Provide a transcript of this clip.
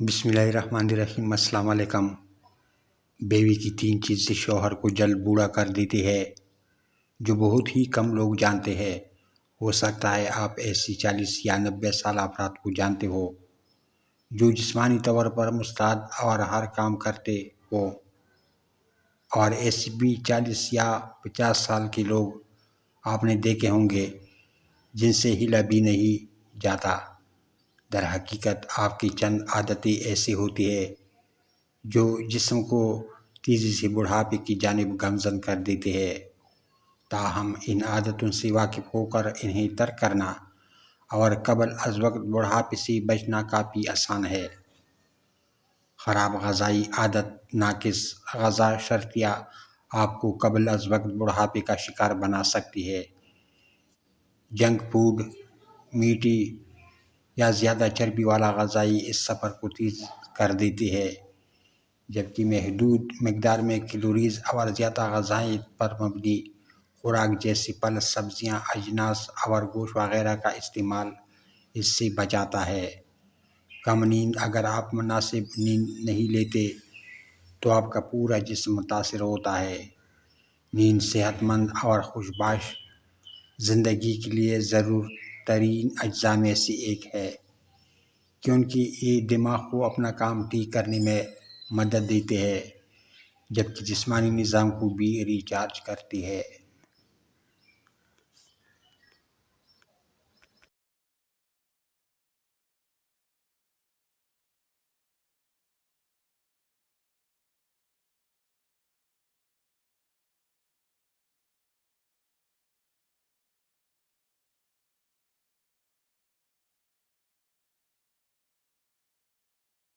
بسم اللہ الرحمن الرحیم۔ السلام علیکم۔ بیوی کی 3 چیزیں شوہر کو جلد بوڑھا کر دیتی ہے جو بہت ہی کم لوگ جانتے ہیں۔ ہو سکتا ہے آپ ایسی 40 یا 90 سال افراد کو جانتے ہو جو جسمانی طور پر مستعد اور ہر کام کرتے ہو، اور ایسے بھی 40 یا 50 سال کے لوگ آپ نے دیکھے ہوں گے جن سے ہلا بھی نہیں جاتا۔ در حقیقت آپ کی چند عادتیں ایسی ہوتی ہے جو جسم کو تیزی سے بڑھاپے کی جانب گامزن کر دیتے ہیں، تاہم ان عادتوں سے واقف ہو کر انہیں ترک کرنا اور قبل از وقت بڑھاپے سے بچنا کافی آسان ہے۔ خراب غذائی عادت، ناقص غذا اشرتیہ آپ کو قبل از وقت بڑھاپے کا شکار بنا سکتی ہے۔ جنک فوڈ، میٹھی یا زیادہ چربی والا غذائی اس سفر کو تیز کر دیتی ہے، جبکہ محدود مقدار میں کیلوریز اور زیادہ غذائیت پر مبنی خوراک جیسے پھل، سبزیاں، اجناس اور گوشت وغیرہ کا استعمال اس سے بچاتا ہے۔ کم نیند، اگر آپ مناسب نیند نہیں لیتے تو آپ کا پورا جسم متاثر ہوتا ہے۔ نیند صحت مند اور خوش باش زندگی کے لیے ضروری ترین اجزاء میں سے ایک ہے، کیونکہ یہ دماغ کو اپنا کام ٹھیک کرنے میں مدد دیتے ہیں، جبکہ جسمانی نظام کو بھی ریچارج کرتی ہے۔